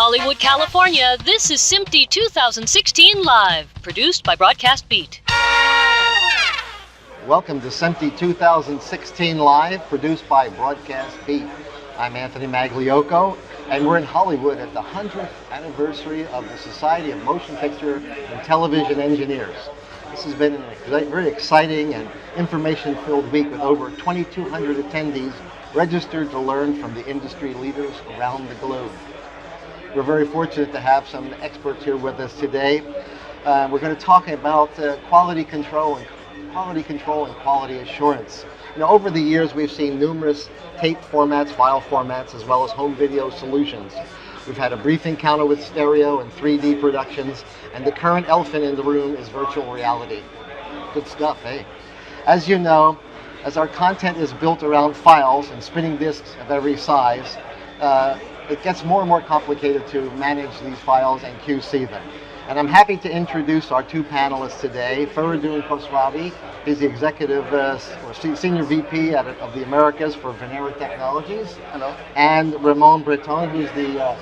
Hollywood, California, this is SMPTE 2016 Live, produced by Broadcast Beat. Welcome to SMPTE 2016 Live, produced by Broadcast Beat. I'm Anthony Magliocco, and we're in Hollywood at the 100th anniversary of the Society of Motion Picture and Television Engineers. This has been a very exciting and information-filled week with over 2,200 attendees registered to learn from the industry leaders around the globe. We're very fortunate to have some experts here with us today. We're going to talk about quality control and quality assurance. You know, over the years, we've seen numerous tape formats, file formats, as well as home video solutions. We've had a brief encounter with stereo and 3D productions, and the current elephant in the room is virtual reality. Good stuff, eh? As you know, as our content is built around files and spinning disks of every size, it gets more and more complicated to manage these files and QC them. And I'm happy to introduce our two panelists today. Faridun Khosravi, he's the executive or senior VP of the Americas for Venera Technologies. Hello. And Ramon Breton, who's the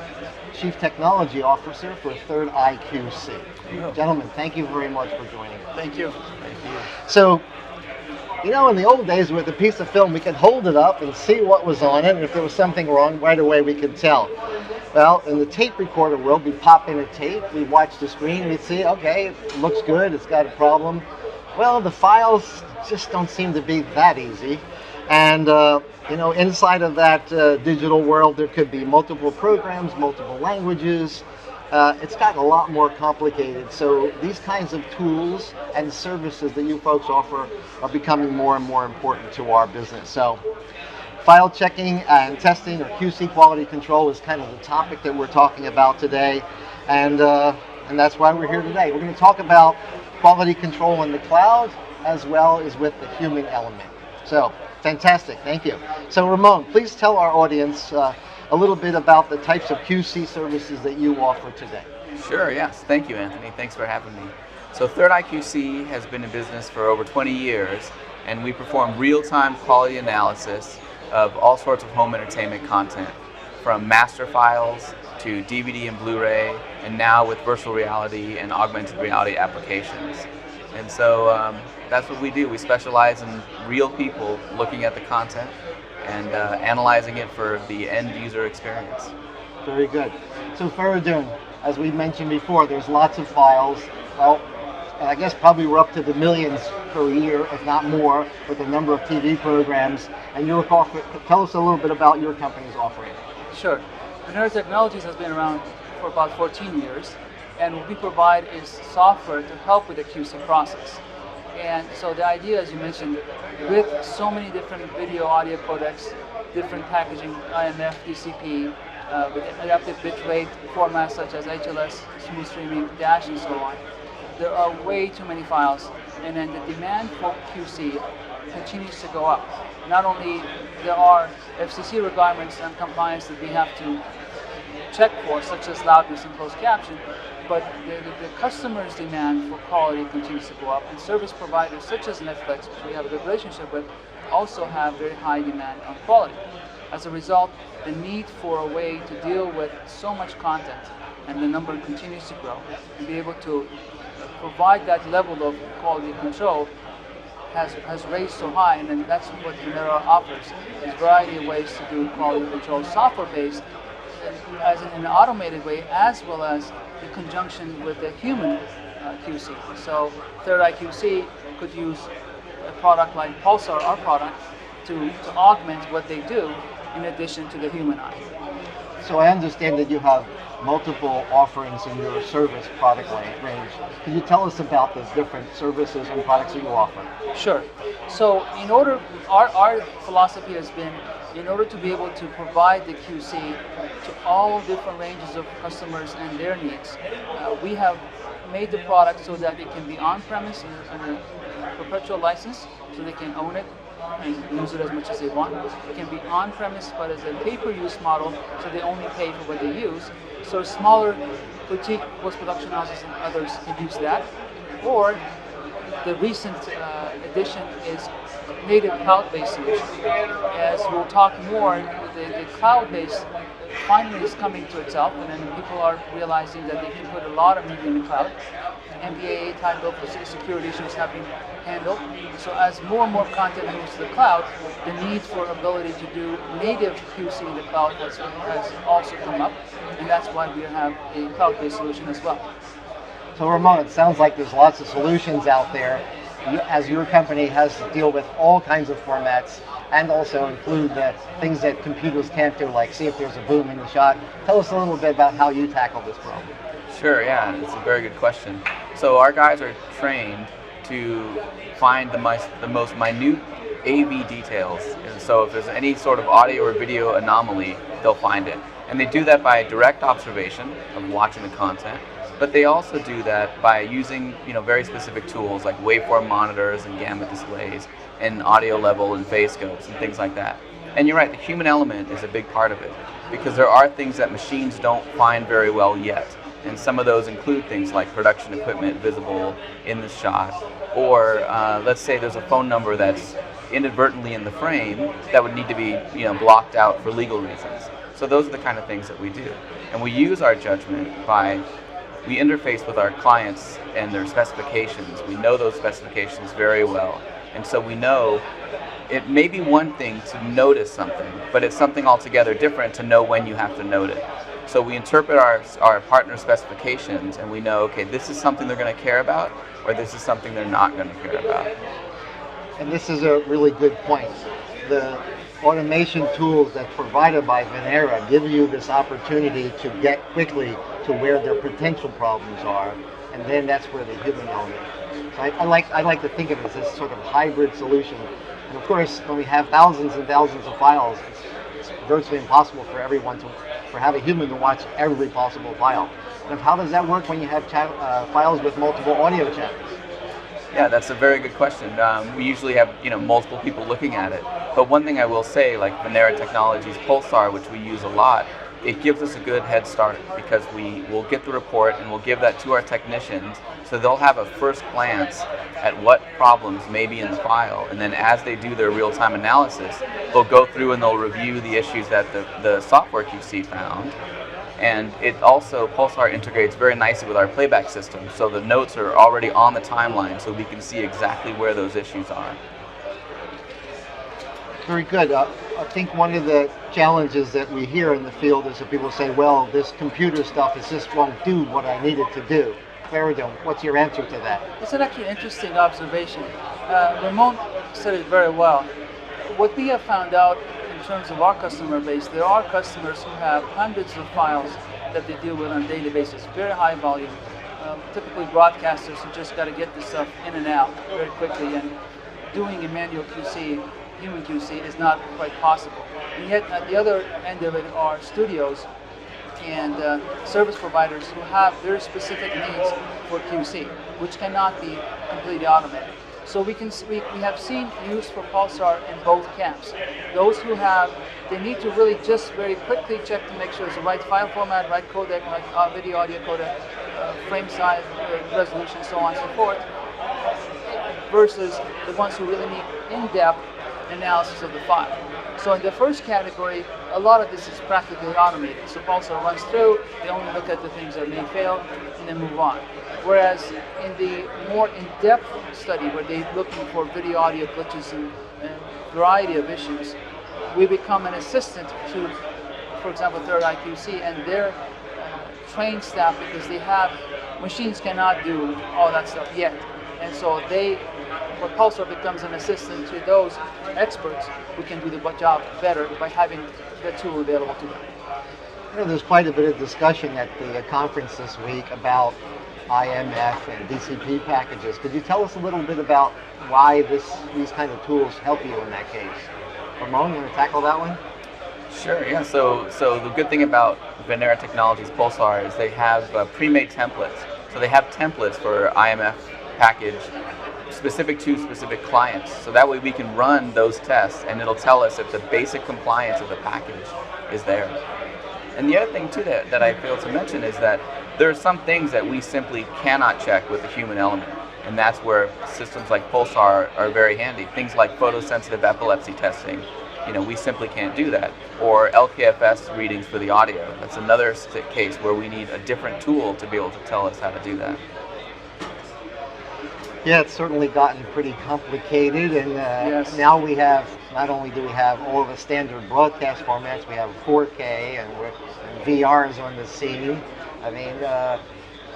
Chief Technology Officer for Third Eye QC. Hello. Gentlemen, thank you very much for joining us. Thank you. Thank you. So, you know, in the old days with a piece of film, we could hold it up and see what was on it, and if there was something wrong, right away we could tell. Well, in the tape recorder world, we'd pop in a tape, we'd watch the screen, we'd see, okay, it looks good, it's got a problem. Well, the files just don't seem to be that easy. And, you know, inside of that digital world, there could be multiple programs, multiple languages. It's gotten a lot more complicated. So these kinds of tools and services that you folks offer are becoming more and more important to our business. So file checking and testing, or QC quality control, is kind of the topic that we're talking about today. And that's why we're here today. We're going to talk about quality control in the cloud as well as with the human element. So fantastic, thank you. So Ramon, please tell our audience a little bit about the types of QC services that you offer today. Sure, yes. Thank you, Anthony. Thanks for having me. So Third Eye QC has been in business for over 20 years, and we perform real-time quality analysis of all sorts of home entertainment content, from master files to DVD and Blu-ray, and now with virtual reality and augmented reality applications. And so that's what we do. We specialize in real people looking at the content and analyzing it for the end user experience. Very good. So Faridun, as we mentioned before, there's lots of files. Well, and I guess probably we're up to the millions per year, if not more, with the number of TV programs. And tell us a little bit about your company's offering. Sure. Venera Technologies has been around for about 14 years, and what we provide is software to help with the QC process. And so the idea, as you mentioned, with so many different video audio codecs, different packaging, IMF, DCP, with adaptive bitrate formats such as HLS, smooth streaming, Dash, and so on, there are way too many files, and then the demand for QC continues to go up. Not only there are FCC requirements and compliance that we have to check for, such as loudness and closed caption, but the customer's demand for quality continues to go up, and service providers such as Netflix, which we have a good relationship with, also have very high demand on quality. As a result, the need for a way to deal with so much content, and the number continues to grow, and be able to provide that level of quality control has raised so high, and then that's what Venera offers, is a variety of ways to do quality control, software-based, as in an automated way, as well as in conjunction with the human QC. So Third Eye QC could use a product like Pulsar, our product, to augment what they do in addition to the human eye. So I understand that you have multiple offerings in your service product range. Can you tell us about the different services and products that you offer? Sure. So our philosophy has been, in order to be able to provide the QC to all different ranges of customers and their needs, we have made the product so that it can be on-premise in a perpetual license, so they can own it and use it as much as they want. It can be on-premise, but as a pay-per-use model, so they only pay for what they use. So smaller boutique post-production houses and others can use that. Or the recent addition is native cloud-based solution. As we'll talk more, the cloud-based finally is coming to itself, and then people are realizing that they can put a lot of media in the cloud. MBAA type of security issues have been handled. So as more and more content moves to the cloud, the need for ability to do native QC in the cloud has also come up, and that's why we have a cloud-based solution as well. So Ramon, it sounds like there's lots of solutions out there. As your company has to deal with all kinds of formats and also include the things that computers can't do, like see if there's a boom in the shot. Tell us a little bit about how you tackle this problem. Sure, yeah, it's a very good question. So our guys are trained to find the most minute AV details. And so if there's any sort of audio or video anomaly, they'll find it. And they do that by direct observation of watching the content. But they also do that by using, very specific tools like waveform monitors and gamma displays and audio level and phase scopes and things like that. And you're right, the human element is a big part of it because there are things that machines don't find very well yet. And some of those include things like production equipment visible in the shot, or let's say there's a phone number that's inadvertently in the frame that would need to be blocked out for legal reasons. So those are the kind of things that we do. And we use our judgment we interface with our clients and their specifications. We know those specifications very well. And so we know it may be one thing to notice something, but it's something altogether different to know when you have to note it. So we interpret our partner specifications and we know, okay, this is something they're going to care about, or this is something they're not going to care about. And this is a really good point. The automation tools that's provided by Venera give you this opportunity to get quickly to where their potential problems are, and then that's where the human element is. So I like to think of it as this sort of hybrid solution. And of course, when we have thousands and thousands of files, it's virtually impossible for everyone to have a human to watch every possible file. And how does that work when you have files with multiple audio channels? Yeah, that's a very good question. We usually have multiple people looking at it. But one thing I will say, like Venera Technologies Pulsar, which we use a lot, it gives us a good head start because we will get the report and we'll give that to our technicians so they'll have a first glance at what problems may be in the file, and then as they do their real-time analysis, they'll go through and they'll review the issues that the software QC found. And it also, Pulsar integrates very nicely with our playback system, so the notes are already on the timeline so we can see exactly where those issues are. Very good. I think one of the challenges that we hear in the field is that people say, well, this computer stuff just won't do what I need it to do. Clarido, what's your answer to that? It's an actually interesting observation. Ramon said it very well. What we have found out in terms of our customer base, there are customers who have hundreds of files that they deal with on a daily basis, very high volume. Typically broadcasters who just got to get this stuff in and out very quickly, and doing a manual QC, human QC, is not quite possible. And yet at the other end of it are studios and service providers who have very specific needs for QC, which cannot be completely automated. So we have seen use for Pulsar in both camps. Those who they need to really just very quickly check to make sure it's the right file format, right codec, right video audio codec, frame size, resolution, so on and so forth, versus the ones who really need in-depth analysis of the file. So in the first category, a lot of this is practically automated. So Pulsar runs through, they only look at the things that may fail, and then move on. Whereas in the more in-depth study, where they're looking for video audio glitches and a variety of issues, we become an assistant to, for example, Third Eye QC and their trained staff, because machines cannot do all that stuff yet. And so Pulsar becomes an assistant to those experts who can do the job better by having the tool available to them. There's quite a bit of discussion at the conference this week about IMF and DCP packages. Could you tell us a little bit about why these kind of tools help you in that case? Ramon, you want to tackle that one? Sure, yeah. So the good thing about Venera Technologies Pulsar is they have pre-made templates. So they have templates for IMF package specific to specific clients. So that way we can run those tests and it'll tell us if the basic compliance of the package is there. And the other thing too that I failed to mention is that there are some things that we simply cannot check with the human element. And that's where systems like Pulsar are very handy. Things like photosensitive epilepsy testing we simply can't do that. Or LKFS readings for the audio. That's another case where we need a different tool to be able to tell us how to do that. Yeah, it's certainly gotten pretty complicated, and Yes. now we have, not only do we have all of the standard broadcast formats, we have 4K, and VR is on the scene. I mean,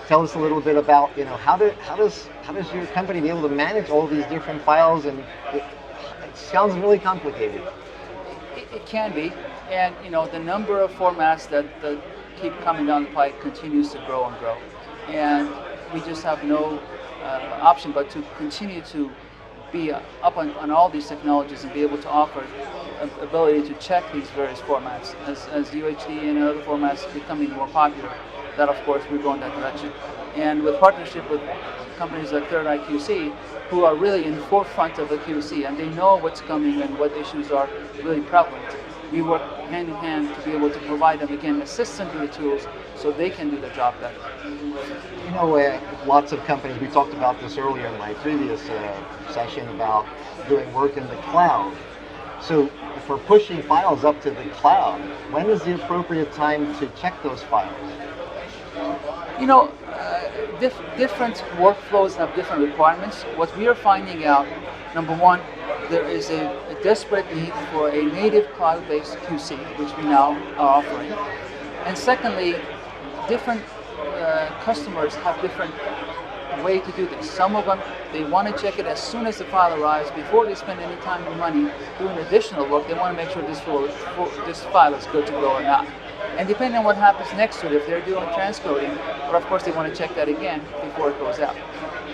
tell us a little bit about, how does your company be able to manage all these different files, and it sounds really complicated. It can be, and the number of formats that keep coming down the pike continues to grow and grow, and we just have no option but to continue to be up on all these technologies and be able to offer ability to check these various formats. As UHD and other formats becoming more popular, that of course we go in that direction. And with partnership with companies like Third Eye QC, who are really in the forefront of the QC, and they know what's coming and what issues are really prevalent. We work hand in hand to be able to provide them, again, assistantly tools so they can do the job better. Lots of companies, we talked about this earlier in my previous session about doing work in the cloud. So if we're pushing files up to the cloud, when is the appropriate time to check those files? Different workflows have different requirements. What we are finding out, number one, there is a desperate need for a native cloud-based QC, which we now are offering. And secondly, different customers have different way to do this. Some of them, they want to check it as soon as the file arrives before they spend any time and money doing additional work. They want to make sure this file is good to go or not. And depending on what happens next to it, if they're doing transcoding, but of course they want to check that again before it goes out.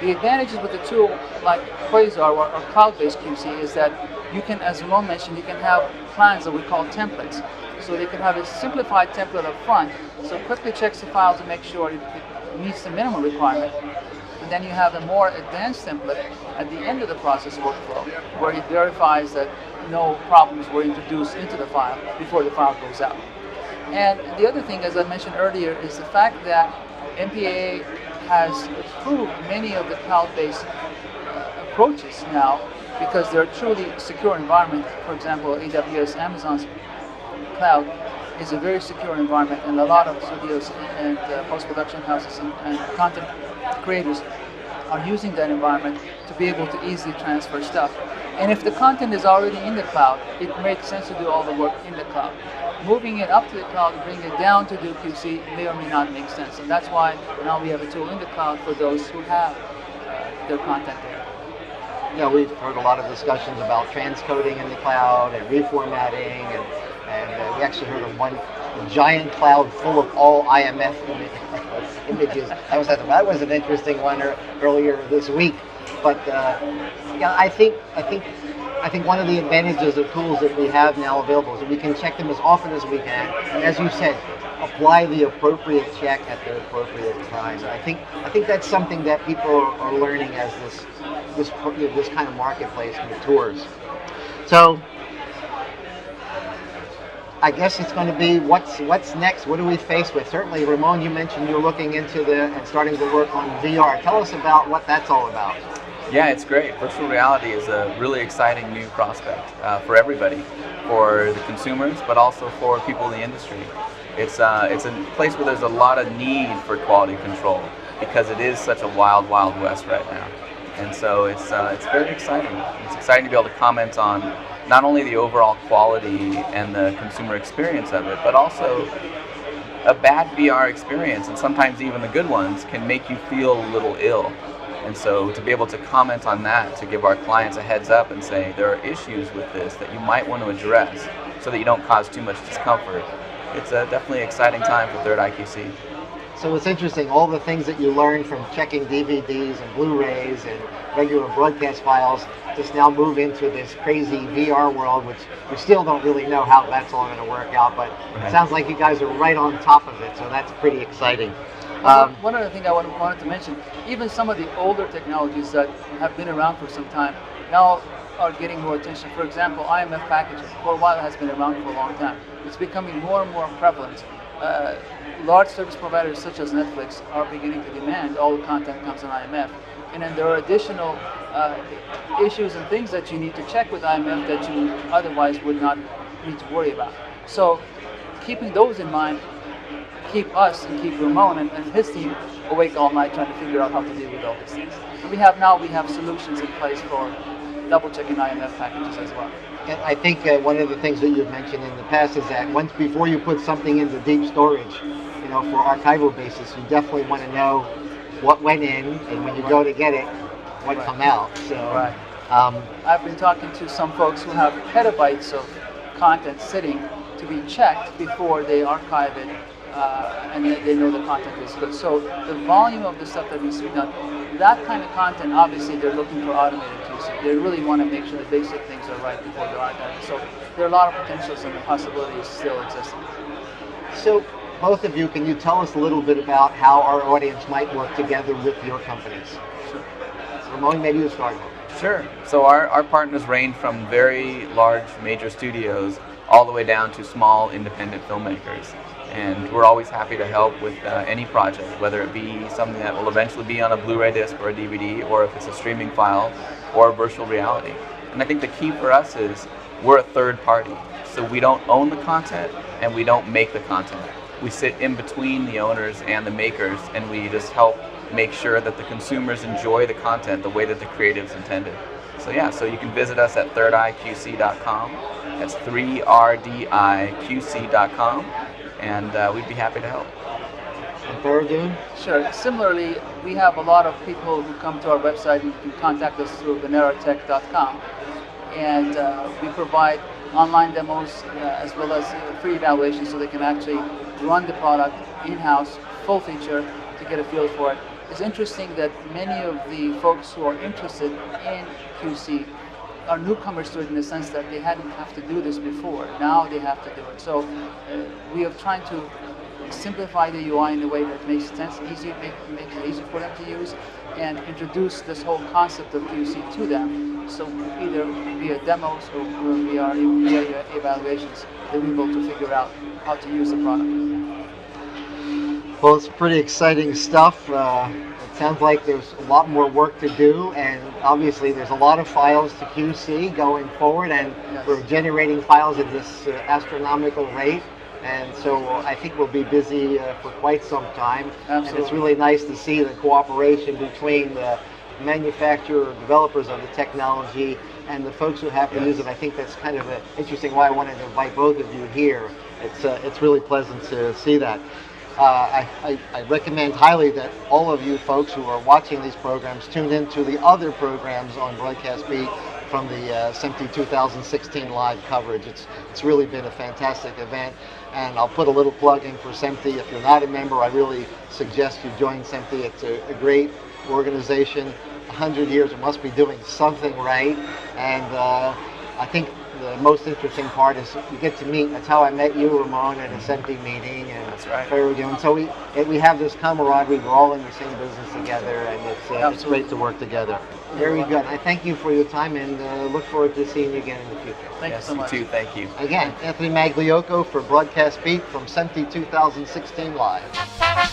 The advantages with a tool like Quasar or cloud-based QC is that you can, as Ramon mentioned, you can have plans that we call templates. So they can have a simplified template up front, so it quickly checks the file to make sure it meets the minimum requirement. And then you have a more advanced template at the end of the process workflow, where it verifies that no problems were introduced into the file before the file goes out. And the other thing, as I mentioned earlier, is the fact that MPAA has approved many of the cloud-based approaches now because they're truly secure environment. For example, AWS, Amazon's cloud is a very secure environment, and a lot of studios and post-production houses and content creators are using that environment to be able to easily transfer stuff. And if the content is already in the cloud, it makes sense to do all the work in the cloud. Moving it up to the cloud, bring it down to do QC may or may not make sense. And that's why now we have a tool in the cloud for those who have their content there. We've heard a lot of discussions about transcoding in the cloud and reformatting, and we actually heard of one giant cloud full of all IMF images. That was an interesting one earlier this week. But I think one of the advantages of tools that we have now available is that we can check them as often as we can, and as you said, apply the appropriate check at the appropriate time. And I think that's something that people are learning as this kind of marketplace matures. So I guess it's going to be what's next. What do we face with? Certainly, Ramon, you mentioned you're looking into and starting to work on VR. Tell us about what that's all about. Yeah, it's great. Virtual reality is a really exciting new prospect for everybody, for the consumers, but also for people in the industry. It's a place where there's a lot of need for quality control because it is such a wild, wild west right now. And so it's very exciting. It's exciting to be able to comment on not only the overall quality and the consumer experience of it, but also a bad VR experience, and sometimes even the good ones, can make you feel a little ill. And so to be able to comment on that, to give our clients a heads up and say there are issues with this that you might want to address so that you don't cause too much discomfort, it's definitely an exciting time for Third Eye QC. So it's interesting, all the things that you learned from checking DVDs and Blu-rays and regular broadcast files just now move into this crazy VR world, which we still don't really know how that's all going to work out, but It sounds like you guys are right on top of it, so that's pretty exciting. One other thing I wanted to mention, even some of the older technologies that have been around for some time now are getting more attention. For example, IMF packaging, for a while, has been around for a long time. It's becoming more and more prevalent. Large service providers such as Netflix are beginning to demand all the content comes on IMF. And then there are additional issues and things that you need to check with IMF that you otherwise would not need to worry about. So keeping those in mind, keep us and keep Ramon and his team awake all night trying to figure out how to deal with all these things. And we have solutions in place for double checking IMF packages as well. And I think one of the things that you've mentioned in the past is that before you put something into deep storage, for archival basis, you definitely want to know what went in, and when you go to get it, what come out. So, I've been talking to some folks who have petabytes of content sitting to be checked before they archive it, and they know the content is good. So the volume of the stuff that needs to be done, that kind of content, obviously they're looking for automated QC. They really want to make sure the basic things are right before they're archiving. So there are a lot of potentials and the possibilities still existing. So both of you, can you tell us a little bit about how our audience might work together with your companies? Sure. Ramon, maybe you start. Sure. So our partners range from very large major studios all the way down to small independent filmmakers. And we're always happy to help with any project, whether it be something that will eventually be on a Blu-ray disc or a DVD, or if it's a streaming file or a virtual reality. And I think the key for us is we're a third party. So we don't own the content and we don't make the content. We sit in between the owners and the makers, and we just help make sure that the consumers enjoy the content the way that the creatives intended. So yeah, so you can visit us at thirdiqc.com. That's 3rdiqc.com, and we'd be happy to help. And Faradun? Sure. Similarly, we have a lot of people who come to our website and can contact us through veneratech.com, and we provide online demos as well as free evaluations, so they can actually run the product in-house, full feature, to get a feel for it. It's interesting that many of the folks who are interested in QC are newcomers to it, in the sense that they hadn't have to do this before. Now they have to do it. So we are trying to simplify the UI in a way that makes sense, makes it easy for them to use, and introduce this whole concept of QC to them. So either via demos or via evaluations, they'll be able to figure out how to use the product. Well, it's pretty exciting stuff. It sounds like there's a lot more work to do, and obviously there's a lot of files to QC going forward, and we're generating files at this astronomical rate. And so I think we'll be busy for quite some time. Absolutely. And it's really nice to see the cooperation between the manufacturer, developers of the technology, and the folks who have to use it. I think that's kind of interesting why I wanted to invite both of you here. It's really pleasant to see that. I recommend highly that all of you folks who are watching these programs tune into the other programs on Broadcast Beat from the SMPTE 2016 live coverage. It's really been a fantastic event, and I'll put a little plug in for SMPTE. If you're not a member, I really suggest you join SMPTE. It's a great organization. 100 years, it must be doing something right, and I think the most interesting part is you get to meet. That's how I met you, Ramon, at a SMPTE meeting, and that's right. And so we have this camaraderie. We're all in the same business together, and it's great to work together. Very good. I thank you for your time, and look forward to seeing you again in the future. Thank you so much. You too. Thank you. Again, Anthony Magliocco for Broadcast Beat from SMPTE 2016 Live.